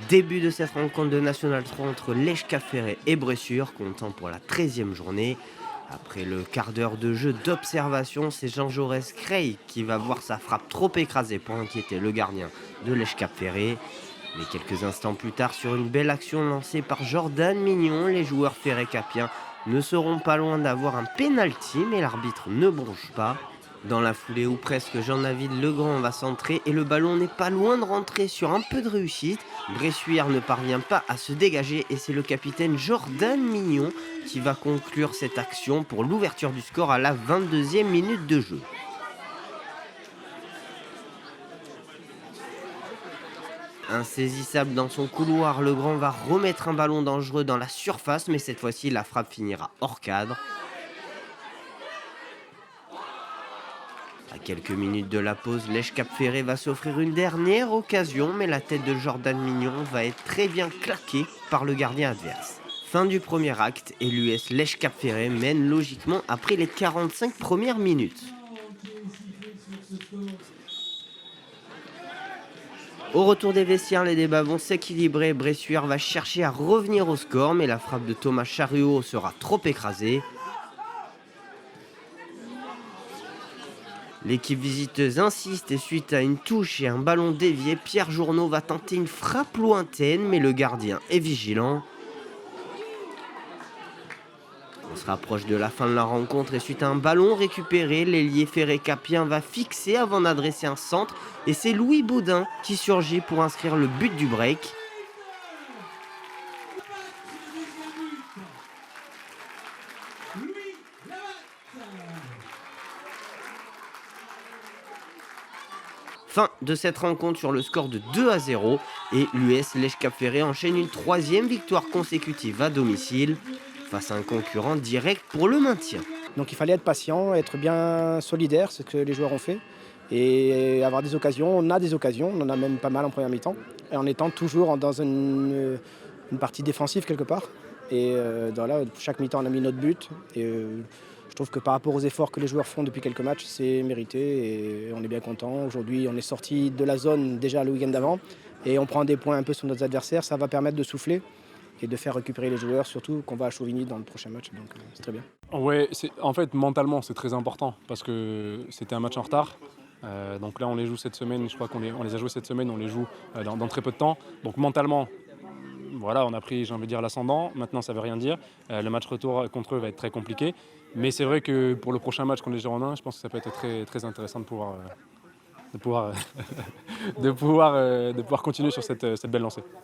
Début de cette rencontre de National 3 entre Lèche Cap Ferré et Bressuire, comptant pour la 13e journée. Après le quart d'heure de jeu d'observation, c'est Jean Jaurès Creil qui va voir sa frappe trop écrasée pour inquiéter le gardien de Lèche Cap Ferré. Mais quelques instants plus tard, sur une belle action lancée par Jordan Mignon, les joueurs ferré-capiens ne seront pas loin d'avoir un pénalty, mais l'arbitre ne bronche pas. Dans la foulée ou presque, Jean-David Legrand va centrer et le ballon n'est pas loin de rentrer sur un peu de réussite. Bressuire ne parvient pas à se dégager et c'est le capitaine Jordan Mignon qui va conclure cette action pour l'ouverture du score à la 22e minute de jeu. Insaisissable dans son couloir, Legrand va remettre un ballon dangereux dans la surface, mais cette fois-ci la frappe finira hors cadre. À quelques minutes de la pause, Lèche Cap Ferré va s'offrir une dernière occasion, mais la tête de Jordan Mignon va être très bien claquée par le gardien adverse. Fin du premier acte et l'US Lèche Cap Ferré mène logiquement après les 45 premières minutes. Au retour des vestiaires, les débats vont s'équilibrer. Bressuire va chercher à revenir au score, mais la frappe de Thomas Charruot sera trop écrasée. L'équipe visiteuse insiste et suite à une touche et un ballon dévié, Pierre Journeau va tenter une frappe lointaine, mais le gardien est vigilant. On se rapproche de la fin de la rencontre et suite à un ballon récupéré, l'ailier ferré-capien va fixer avant d'adresser un centre et c'est Louis Baudin qui surgit pour inscrire le but du break. Fin de cette rencontre sur le score de 2-0 et l'US Lèche Cap Ferré enchaîne une 3e victoire consécutive à domicile face à un concurrent direct pour le maintien. Donc il fallait être patient, être bien solidaire, c'est ce que les joueurs ont fait, et avoir des occasions. On a des occasions, on en a même pas mal en première mi-temps, et en étant toujours dans une partie défensive quelque part. Et chaque mi-temps on a mis notre but, et je trouve que par rapport aux efforts que les joueurs font depuis quelques matchs, c'est mérité, et on est bien content. Aujourd'hui on est sorti de la zone déjà le week-end d'avant, et on prend des points un peu sur nos adversaires, ça va permettre de souffler et de faire récupérer les joueurs, surtout qu'on va à Chauvigny dans le prochain match, donc c'est très bien. Ouais, en fait mentalement c'est très important parce que c'était un match en retard. Donc là on les joue cette semaine, je crois qu'on les a joués cette semaine, on les joue dans très peu de temps. Donc mentalement, voilà, on a pris, j'ai envie de dire, l'ascendant. Maintenant ça veut rien dire. Le match retour contre eux va être très compliqué. Mais c'est vrai que pour le prochain match contre les Girondins, je pense que ça peut être très, très intéressant de pouvoir continuer sur cette belle lancée.